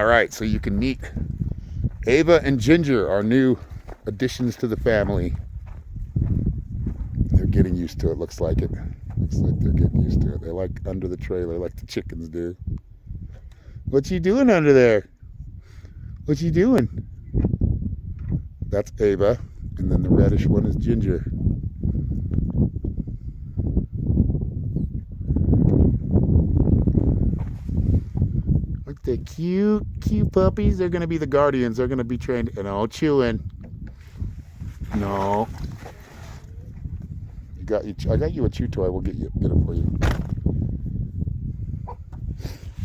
right, so you can meet Ava and Ginger, our new additions to the family. They're getting used to it, looks like it. Looks like they're getting used to it. They're like under the trailer like the chickens do. What you doing under there? What you doing? That's Ava, and then the reddish one is Ginger. Look, they're cute puppies. They're gonna be the guardians. They're gonna be trained. No chewing. No. I got you a chew toy. We'll get it for you.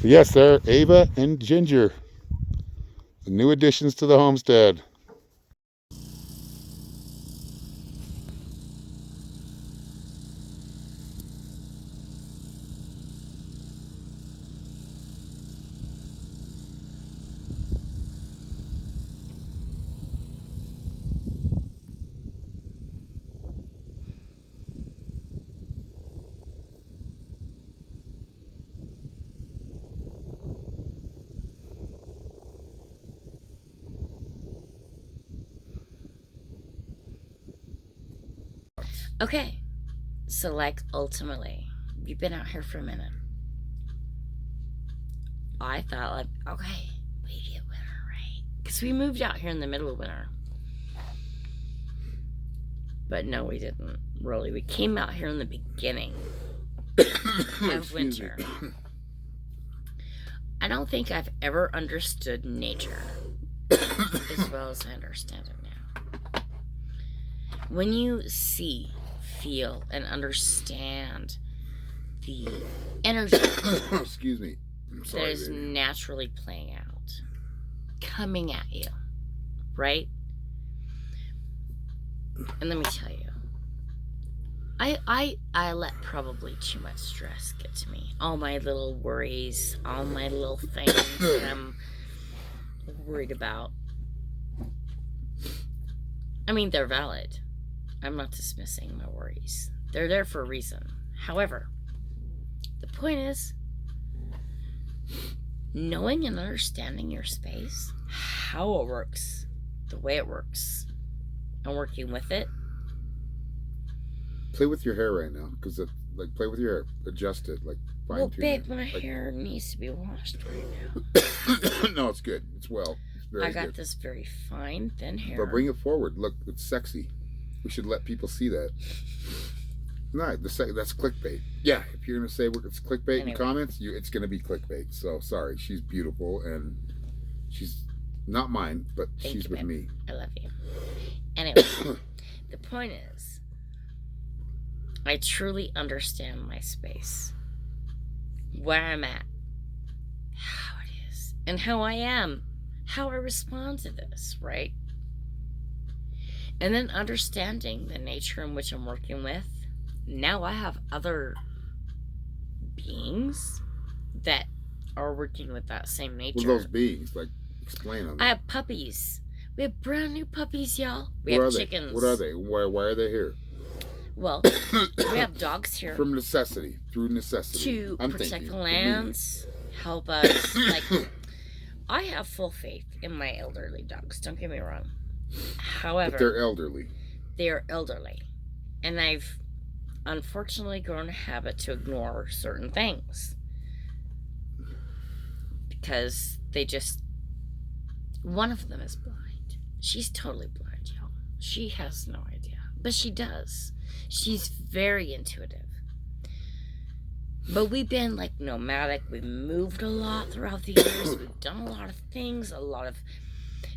So yes, they're Ava and Ginger, the new additions to the homestead. Okay, so like ultimately, you've been out here for a minute. I thought like, okay, we get winter, right? Because we moved out here in the middle of winter. But no, we didn't, really. We came out here in the beginning of winter. I don't think I've ever understood nature as well as I understand it now. When you see, feel, and understand the energy Excuse me. that is naturally playing out, coming at you, right? And let me tell you, I let probably too much stress get to me. All my little worries, all my little things that I'm worried about. I mean, they're valid. I'm not dismissing my worries. They're there for a reason. However, the point is, knowing and understanding your space, how it works, the way it works, and working with it. Play with your hair right now, because play with your hair, adjust it, like fine tune. Well, babe, my hair needs to be washed right now. No, it's good. It's well. It's very good. I got this very fine, thin hair. But bring it forward. Look, it's sexy. We should let people see that. No, that's clickbait. Yeah, if you're gonna say it's clickbait in comments, it's gonna be clickbait. So sorry, she's beautiful and she's not mine, but she's with me. I love you. Anyway, the point is, I truly understand my space, where I'm at, how it is, and how I am, how I respond to this, right? And then understanding the nature in which I'm working with. Now I have other beings that are working with that same nature. What are those beings? Like, explain on that. I have puppies. We have brand new puppies, y'all. We have chickens. What are they? Why are they here? Well, we have dogs here. From necessity, through necessity. To protect the lands, help us. Like, I have full faith in my elderly dogs, don't get me wrong. However, but they're elderly. They are elderly. And I've unfortunately grown a habit to ignore certain things. Because one of them is blind. She's totally blind, y'all. She has no idea. But she does. She's very intuitive. But we've been like nomadic. We've moved a lot throughout the years. We've done a lot of things,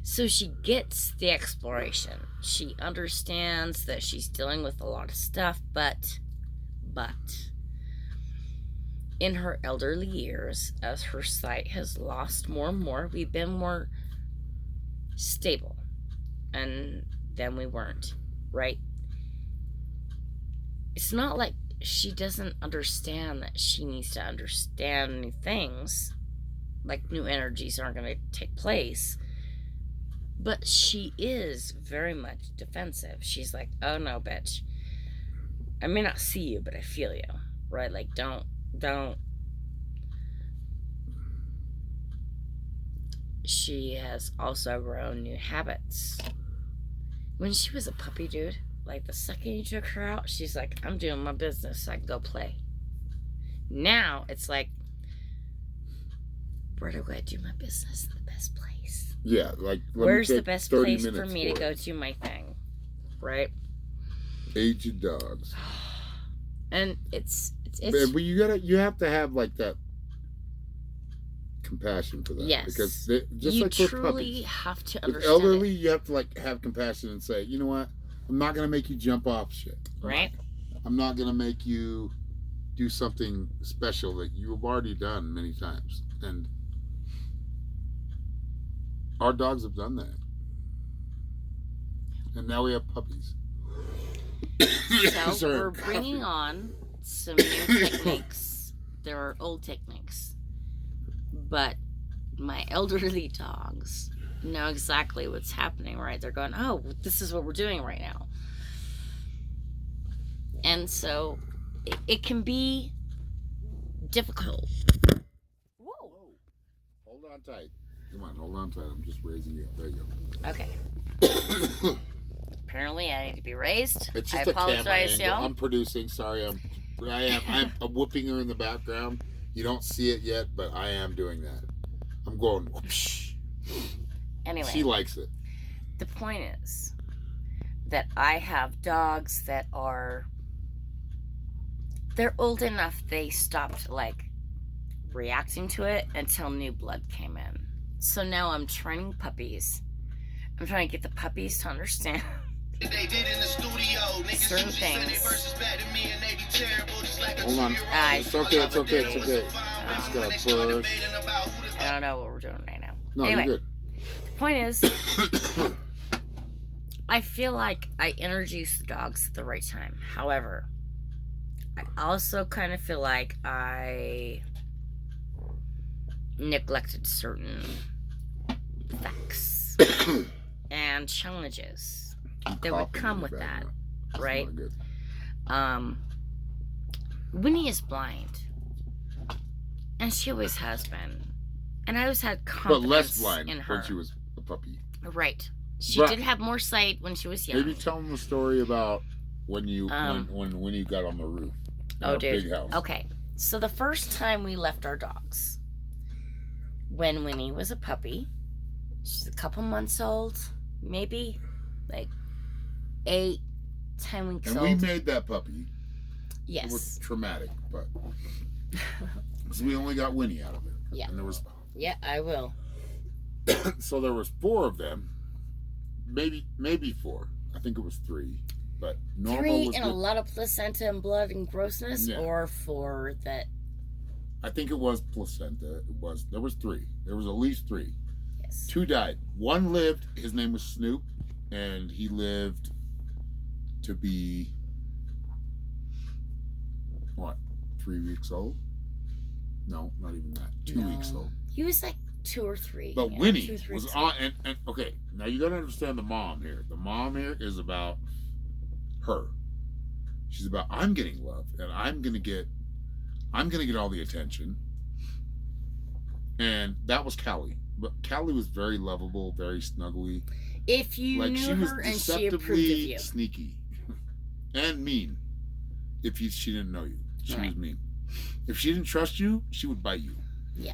so she gets the exploration. She understands that she's dealing with a lot of stuff, but in her elderly years, as her sight has lost more and more, we've been more stable. And then we weren't, right? It's not like she doesn't understand that she needs to understand new things, like new energies aren't going to take place. But she is very much defensive. She's like, oh no, bitch. I may not see you, but I feel you. Right? Like, don't. she has also grown new habits. When she was a puppy, dude, like the second you took her out, she's like, I'm doing my business, so I can go play. Now it's like, where do I do my business? The best place. Yeah, like where's the best place for me to go do my thing, right? Aged dogs. And it's but you have to have like that compassion for that. Yes, because just you like truly puppies, have to with understand elderly, it. you have to like have compassion and say, you know what, I'm not gonna make you jump off shit. Right. I'm not gonna make you do something special that you've already done many times, and our dogs have done that, and now we have puppies. So we're bringing on some new techniques. There are old techniques, but my elderly dogs know exactly what's happening, right? They're going, oh, this is what we're doing right now. And so it can be difficult. Whoa. Hold on tight. Come on, hold on tight. I'm just raising you. There you go. Okay. Apparently, I need to be raised. It's just I apologize, y'all. I'm producing. Sorry, I'm whooping her in the background. You don't see it yet, but I am doing that. I'm going whoosh. Anyway, she likes it. The point is that I have dogs that they're old enough they stopped like reacting to it until new blood came in. So now I'm training puppies. I'm trying to get the puppies to understand certain things. Hold on. It's okay. It's okay. It's okay. I just gotta push. I don't know what we're doing right now. No, anyway, you're good. The point is, I feel like I introduced the dogs at the right time. However, I also kind of feel like I neglected certain facts and challenges that would come with that, right? Winnie is blind, and she always has been, and I always had confidence but less blind in her when she was a puppy. Right. She did have more sight when she was young. Maybe tell them the story about when you when you got on the roof. Oh, dude. Big house. Okay. So the first time we left our dogs, when Winnie was a puppy, she's a couple months old, maybe like 8, 10 weeks and old. And we made that puppy. Yes. It was traumatic, but so we only got Winnie out of it. Yeah. And there was. Yeah, I will. So there was 4 of them, maybe 4. I think it was 3, but normal 3 was and good. A lot of placenta and blood and grossness, yeah. Or 4 that. I think it was placenta. There was 3. There was at least 3. Yes. 2 died. 1 lived. His name was Snoop, and he lived to be what? 3 weeks old? No, not even that. 2 weeks old. He was like 2 or 3. But yeah, Winnie 2, 3, was 2. on, and okay, now you gotta understand the mom here. The mom here is about her. She's about, I'm getting love, and I'm gonna get all the attention. And that was Callie. But Callie was very lovable, very snuggly. If you knew her and she approved of you. Sneaky. And mean. If she didn't know you. She was mean. If she didn't trust you, she would bite you. Yeah.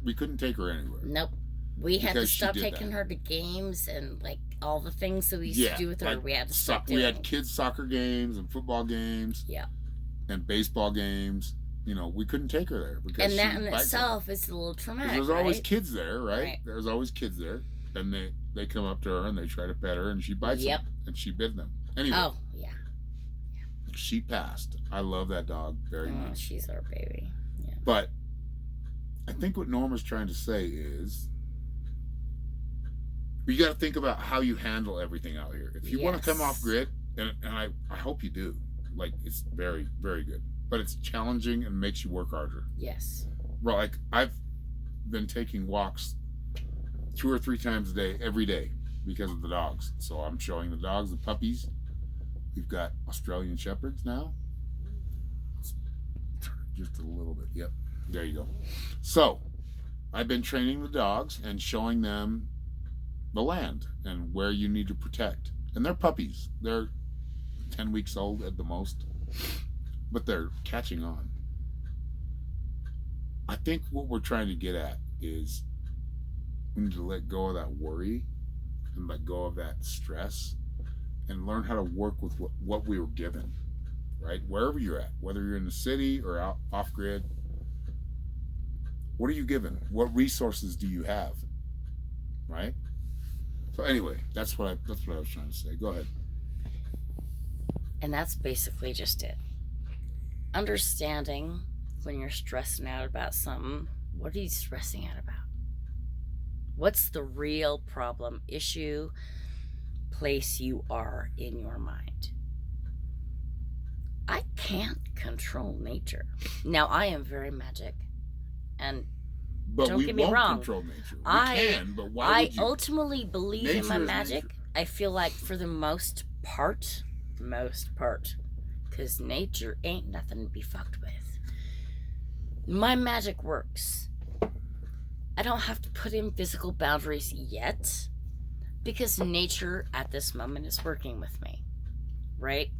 We couldn't take her anywhere. Nope. We had to stop taking her to games and like all the things that we used to do with her. Like we had to stop doing. We had kids' soccer games and football games. Yeah. And baseball games. You know, we couldn't take her there because and that in itself is a little traumatic. There's always kids there, right? There's always kids there, and they come up to her and they try to pet her, and she bites them, and she bit them. Anyway. Oh yeah. She passed. I love that dog very much. She's our baby. Yeah. But I think what Norma's trying to say is you got to think about how you handle everything out here. If you want to come off grid, and I hope you do, like it's very, very good. But it's challenging and makes you work harder. Yes. Well, like I've been taking walks 2 or 3 times a day, every day, because of the dogs. So I'm showing the dogs, the puppies. We've got Australian Shepherds now. Just a little bit. Yep. There you go. So I've been training the dogs and showing them the land and where you need to protect. And they're puppies. They're 10 weeks old at the most, but they're catching on. I think what we're trying to get at is we need to let go of that worry and let go of that stress and learn how to work with what we were given, right? Wherever you're at, whether you're in the city or out off grid, what are you given? What resources do you have, right? So anyway, that's what I was trying to say. Go ahead. And that's basically just it. Understanding when you're stressing out about something, what are you stressing out about? What's the real problem, issue, place you are in your mind? I can't control nature. Now, I am very magic. And but don't we get me won't wrong. Control nature. We can, but why would you? I ultimately believe Nature in my is magic. nature. I feel like for the most part, because nature ain't nothing to be fucked with. My magic works. I don't have to put in physical boundaries yet, because nature at this moment is working with me, right?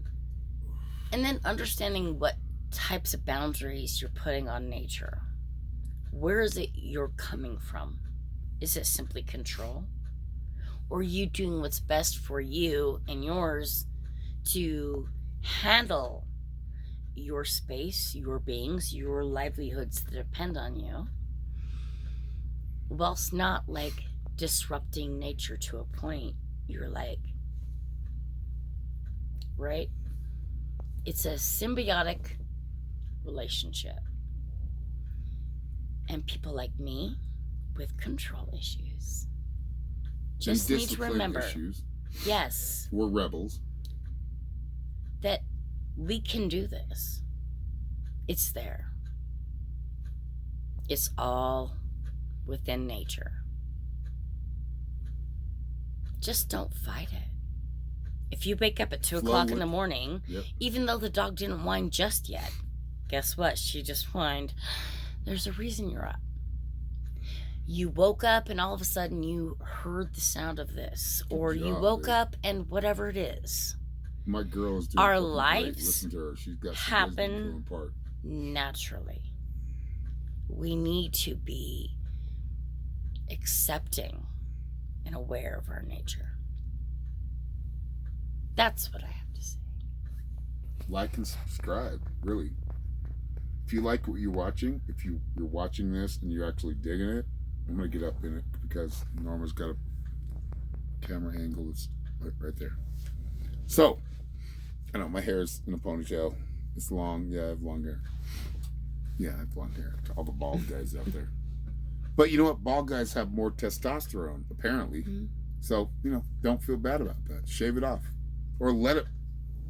And then understanding what types of boundaries you're putting on nature. Where is it you're coming from? Is it simply control? Or are you doing what's best for you and yours to handle your space, your beings, your livelihoods that depend on you, whilst not like disrupting nature to a point you're like, right? It's a symbiotic relationship. And people like me with control issues just need to remember, issues. Yes, We're rebels. that we can do this. It's there. It's all within nature. Just don't fight it. If you wake up at 2 o'clock in the morning, even though the dog didn't whine just yet, guess what? She just whined. There's a reason you're up. You woke up and all of a sudden you heard the sound of this, or you woke up and whatever it is. My girl is doing our fucking great. lives Listen to her. She's got some happen apart. Naturally. We need to be accepting and aware of our nature. That's what I have to say. Like and subscribe, really. If you like what you're watching, if you're watching this and you're actually digging it, I'm going to get up in it because Norma's got a camera angle that's right there. So, I know my hair is in a ponytail. It's long. Yeah, I have long hair. Yeah, I have long hair. To all the bald guys out there. But you know what? Bald guys have more testosterone, apparently. Mm-hmm. So, don't feel bad about that. Shave it off. Or let it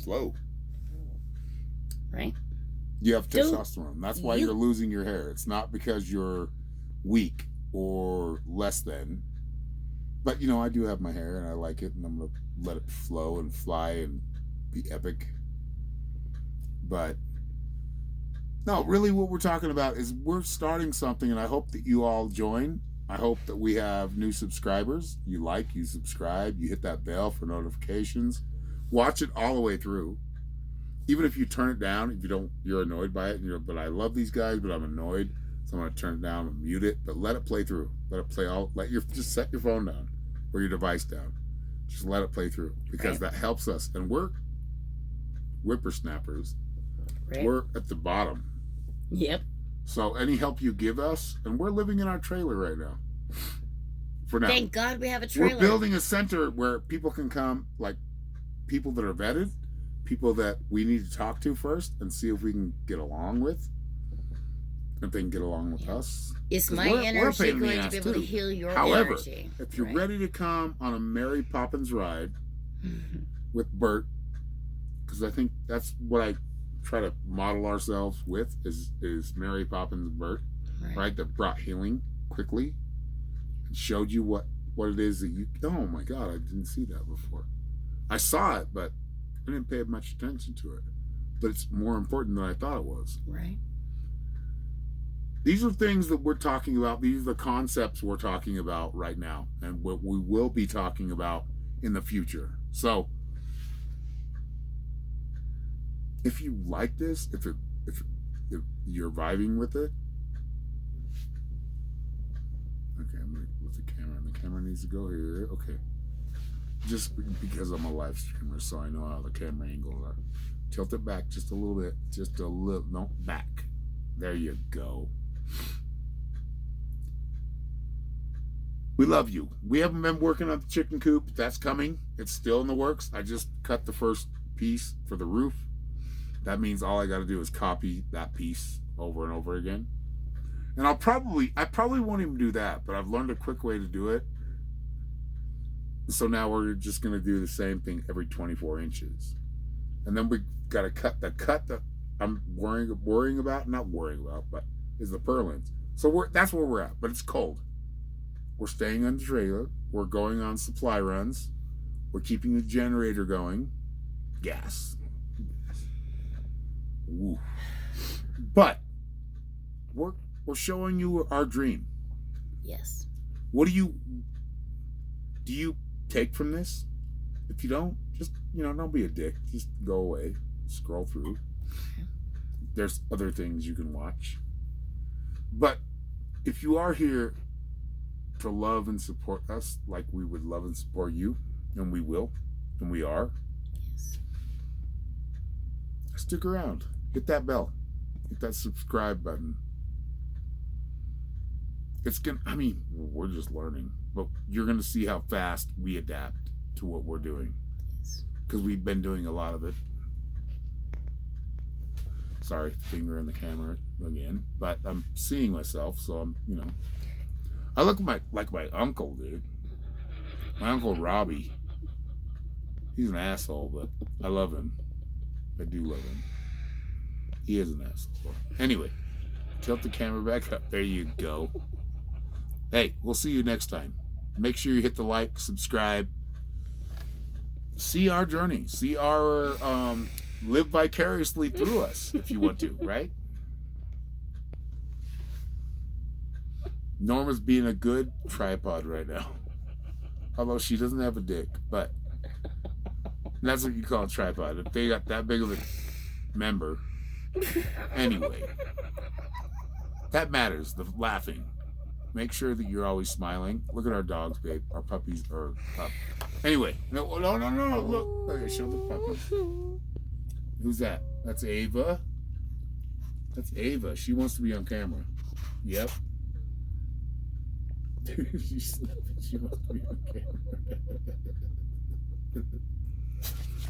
flow. Right. You have testosterone. That's why you're losing your hair. It's not because you're weak or less than. But, I do have my hair and I like it and I'm going to let it flow and fly and be epic. But, no, really what we're talking about is we're starting something and I hope that you all join. I hope that we have new subscribers. You like, you subscribe, you hit that bell for notifications. Watch it all the way through. Even if you turn it down, if you're annoyed by it, and but I love these guys, but I'm annoyed, so I'm gonna turn it down and mute it. But let it play through. Let it play all. Just set your phone down or your device down. Just let it play through because that helps us. And we're whippersnappers. Right. We're at the bottom. Yep. So any help you give us, and we're living in our trailer right now. For now. Thank God we have a trailer. We're building a center where people can come, like people that are vetted. People that we need to talk to first and see if we can get along with. If they can get along with us. Is my energy going to be able to heal your energy? However, if you're ready to come on a Mary Poppins ride with Bert, because I think that's what I try to model ourselves with is Mary Poppins and Bert, right? That brought healing quickly and showed you what it is that you. Oh my God, I didn't see that before. I saw it, but I didn't pay much attention to it, but it's more important than I thought it was. Right. These are things that we're talking about. These are the concepts we're talking about right now, and what we will be talking about in the future. So, if you like this, if you're vibing with it, okay, I'm gonna put the camera. The camera needs to go here. Okay, just because I'm a live streamer, so I know how the camera angles are. Tilt it back just a little bit, just a little. No, back. There you go. We love you. We haven't been working on the chicken coop. That's coming. It's still in the works. I just cut the first piece for the roof. That means all I got to do is copy that piece over and over again. And I probably won't even do that, but I've learned a quick way to do it. So now we're just going to do the same thing every 24 inches. And then we got to cut that I'm worrying about, but is the purlins. So that's where we're at, but it's cold. We're staying on the trailer. We're going on supply runs. We're keeping the generator going. Gas. Ooh. But we're showing you our dream. Yes. What do you take from this? If you don't, just, don't be a dick. Just go away. Scroll through. There's other things you can watch. But if you are here to love and support us like we would love and support you, and we will, and we are, yes, stick around. Hit that bell. Hit that subscribe button. We're just learning, but you're going to see how fast we adapt to what we're doing. Yes. Because we've been doing a lot of it. Sorry, finger in the camera again, but I'm seeing myself, so I'm, I look like my uncle, dude. My Uncle Robbie. He's an asshole, but I love him. I do love him. He is an asshole. Anyway, tilt the camera back up. There you go. Hey, we'll see you next time. Make sure you hit the like, subscribe. See our journey. See our live vicariously through us if you want to, right? Norma's being a good tripod right now. Although she doesn't have a dick, but that's what you call a tripod. If they got that big of a member. Anyway. That matters, the laughing. Make sure that you're always smiling. Look at our dogs, babe. Our puppies are up. Anyway. No. Look. Okay, show the puppies. Who's that? That's Ava. That's Ava. She wants to be on camera. Yep. She wants to be on camera.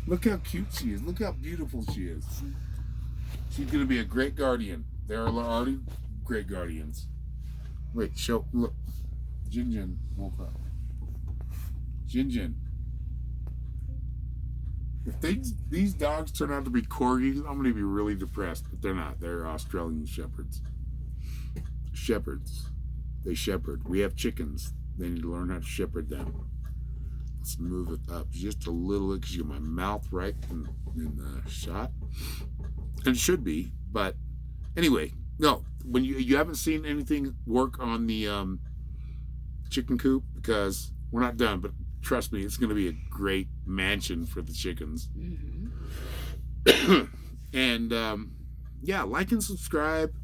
Look how cute she is. Look how beautiful she is. She's going to be a great guardian. There are already great guardians. Wait, look. Jinjin woke up. Jinjin. If these dogs turn out to be corgis, I'm going to be really depressed. But they're not. They're Australian shepherds. Shepherds. They shepherd. We have chickens. They need to learn how to shepherd them. Let's move it up just a little bit because you got my mouth right in the shot. And it should be. But anyway, no. When you haven't seen anything work on the chicken coop, because we're not done, but trust me, it's going to be a great mansion for the chickens. Mm-hmm. And like and subscribe,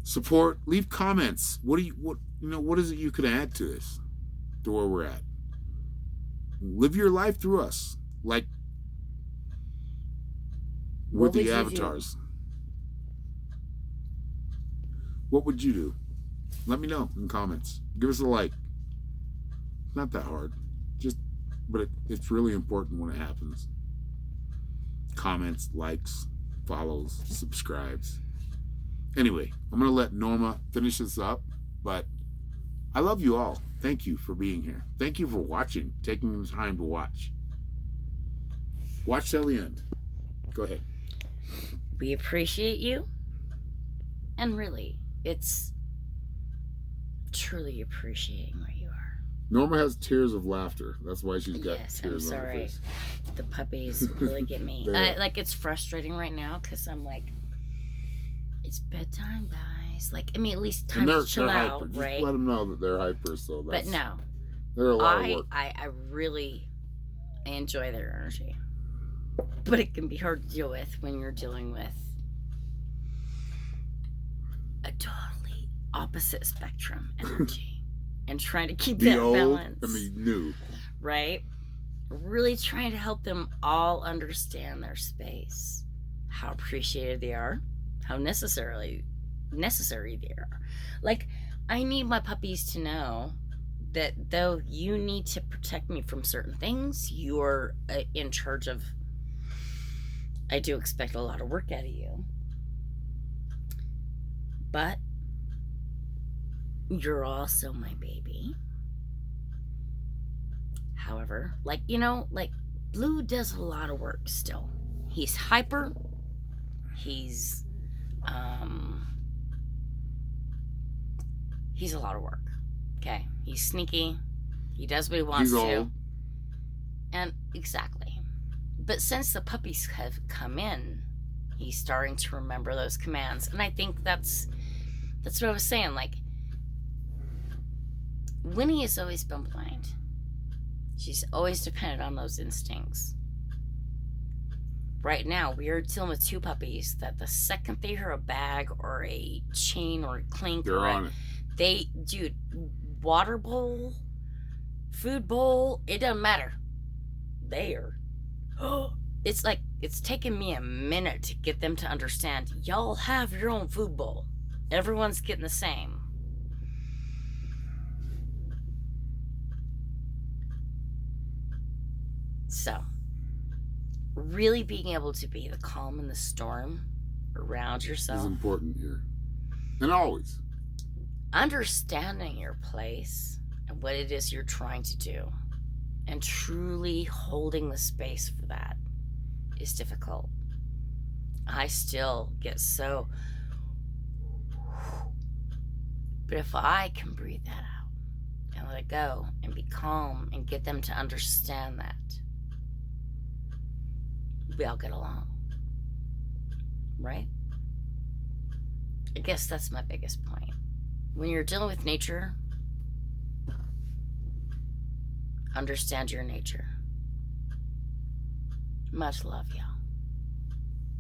support, leave comments. What is it you could add to this, to where we're at? Live your life through us, like with the avatars. What would you do? Let me know in comments. Give us a like. Not that hard. But it's really important when it happens. Comments, likes, follows, subscribes. Anyway, I'm going to let Norma finish this up. But I love you all. Thank you for being here. Thank you for watching. Taking the time to watch. Watch till the end. Go ahead. We appreciate you. And really, it's truly appreciating what you are. Norma has tears of laughter. That's why she's got tears on her face. The puppies really get me. It's frustrating right now because I'm like, it's bedtime, guys. nice. Like, I mean, at least time And to chill out, hyper. right? Just let them know that they're hyper. So that's, but no, they're a lot of work. I really enjoy their energy. But it can be hard to deal with when you're dealing with a totally opposite spectrum energy and trying to keep The that old balance. and the new. Right? Really trying to help them all understand their space, how appreciated they are, how necessary they are. Like, I need my puppies to know that though you need to protect me from certain things, you're in charge of. I do expect a lot of work out of you, but you're also my baby. However, like, you know, like, Blue does a lot of work still. He's hyper. He's a lot of work. Okay. He's sneaky. He does what he wants He's to. old. And exactly. But since the puppies have come in, he's starting to remember those commands. And I think that's what I was saying. Like, Winnie has always been blind. She's always depended on those instincts. Right now, we are dealing with two puppies that the second they hear a bag or a chain or a clink, They're on it. Dude, water bowl, food bowl, it doesn't matter. They are. It's like, it's taken me a minute to get them to understand, y'all have your own food bowl. Everyone's getting the same. So, really being able to be the calm in the storm around yourself. Is important here. And always. Understanding your place and what it is you're trying to do. And truly holding the space for that is difficult. I still get so... But if I can breathe that out and let it go and be calm and get them to understand that, we all get along. Right? I guess that's my biggest point. When you're dealing with nature, understand your nature. Much love, y'all.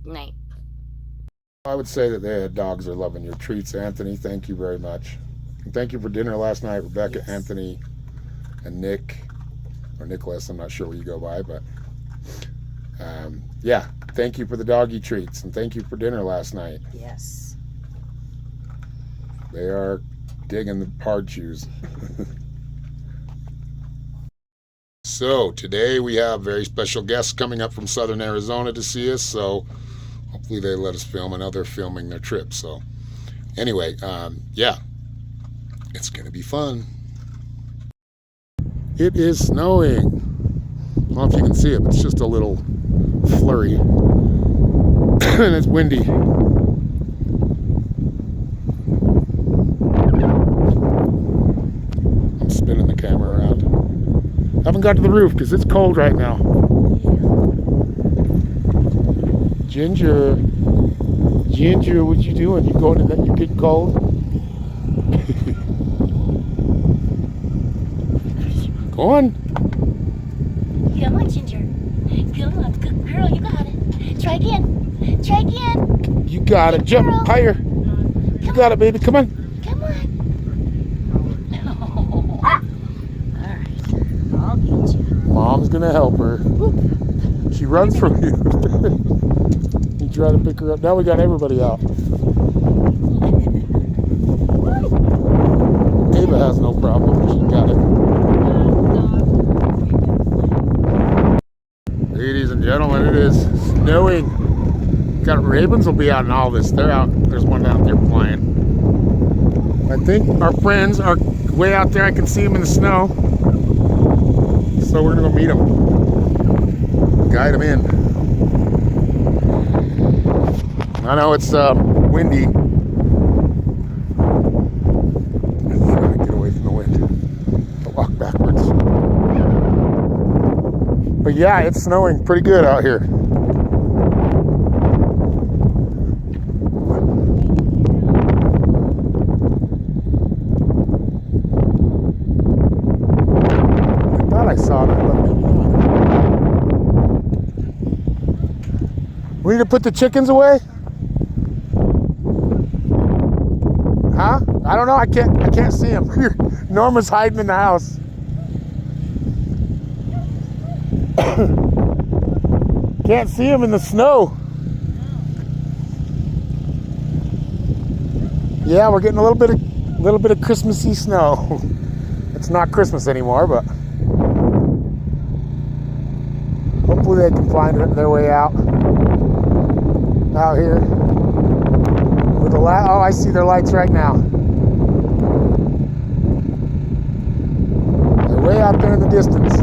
Night. I would say that the dogs are loving your treats, Anthony. Thank you very much. And thank you for dinner last night, Rebecca, Yes. Anthony, and Nick, or Nicholas. I'm not sure what you go by, but yeah. Thank you for the doggy treats, and thank you for dinner last night. Yes. They are digging the hard chews. So today we have very special guests coming up from Southern Arizona to see us. So hopefully they let us film, and now they're filming their trip. So anyway, yeah, it's going to be fun. It is snowing. I don't know if you can see it, but it's just a little flurry. And it's windy. I'm spinning the camera around. I haven't got to the roof because it's cold right now. Ginger, what you doing? You going in that? You getting cold? Go on. Come on, Ginger. Come on. Good girl, you got it. Try again. Try again. You got it. Jump girl. higher. You got it, baby. Come on. Come on. All right. I'll get you. Mom's gonna help her. She runs from you. You try to pick her up. Now we got everybody out. Ava has no problem. She got it. Ladies and gentlemen, it is snowing. Got ravens will be out in all this. They're out. There's one out there flying. I think our friends are way out there. I can see them in the snow. So we're gonna go meet them. Guide them in. I know it's windy. I'm trying to get away from the wind. I'll walk backwards. But yeah, it's snowing pretty good out here. We need to put the chickens away? Huh? I don't know. I can't see him. Norma's hiding in the house. Can't see him in the snow. Yeah, we're getting a little bit of Christmassy snow. It's not Christmas anymore, but hopefully they can find their way out here. With the oh, I see their lights right now. They're way out there in the distance,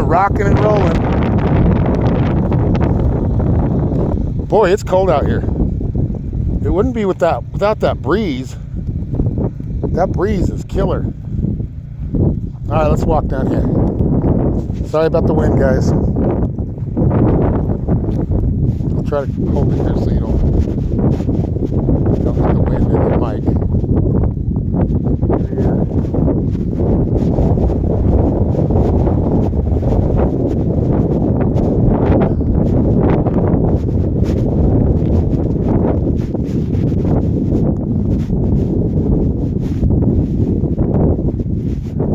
rocking and rolling. Boy, it's cold out here. It wouldn't be without that breeze. That breeze is killer. All right, let's walk down here. Sorry about the wind, guys. I'll try to hold it here so you don't hit the wind in the mic.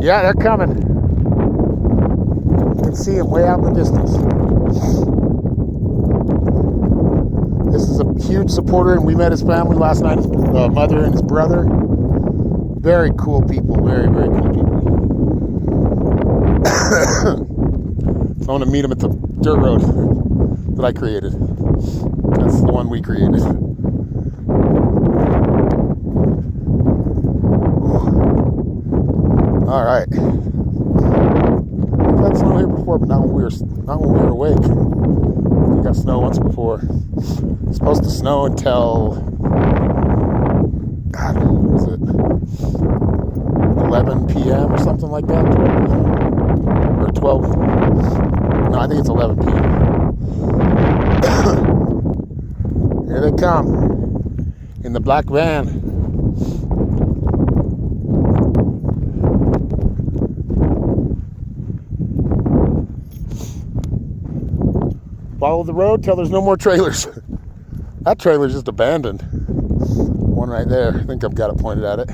Yeah, they're coming. You can see them way out in the distance. This is a huge supporter, and we met his family last night, his mother and his brother. Very cool people, very, very cool people. So I'm going to meet him at the dirt road that I created. That's the one we created. All right. We've had snow here before, but not when we were awake. We got snow once before. It's supposed to snow until, God, what was it? 11 p.m. or something like that. 12 p.m. Or 12. No, I think it's 11 p.m. Here they come in the black van. Follow the road till there's no more trailers. That trailer's just abandoned. One right there. I think I've got it pointed at it.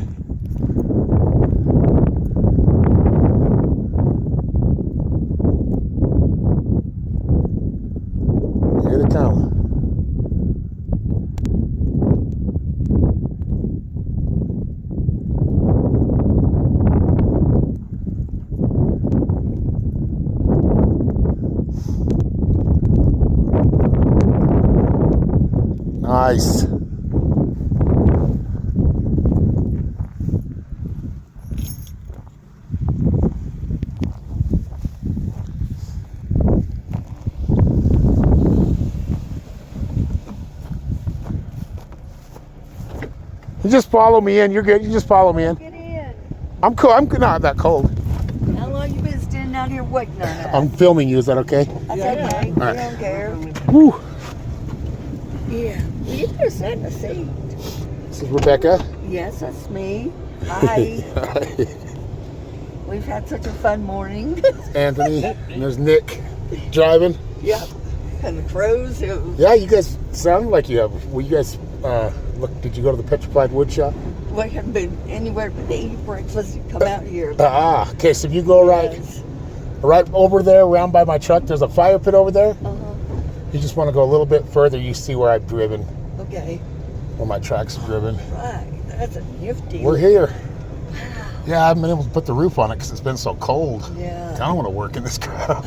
Here they come. Nice. You just follow me in. You're good. You just follow me in. Get in. I'm cool. I'm not that cold. How long you been standing out here waiting on us? I'm filming you. Is that okay? That's okay. All right. We don't care. Woo. Yeah. Well, you better sit in the seat. This is Rebecca. Yes, that's me. Hi. We've had such a fun morning. Anthony. And there's Nick driving. Yeah. And the crows who... Yeah, you guys sound like you have. Well, you guys, look, did you go to the Petrified Wood Shop? We haven't been anywhere but to eat breakfast and come out here. Okay, so if you go right over there, around by my truck, there's a fire pit over there. Uh-huh. You just want to go a little bit further, you see where I've driven, Okay. where my tracks have driven. Right. That's a nifty. We're here. Yeah, I haven't been able to put the roof on it because it's been so cold. Yeah. I don't want to work in this crap.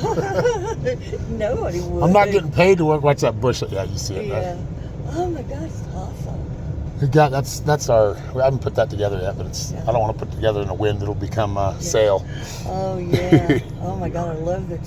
Nobody would. I'm not getting paid to work. Watch that bush. Yeah, you see it, Yeah. right? Oh my gosh, it's awesome. That's our. We haven't put that together yet, but it's. I don't want to put it together in the wind. It'll become sail. Oh yeah. Oh my God, I love the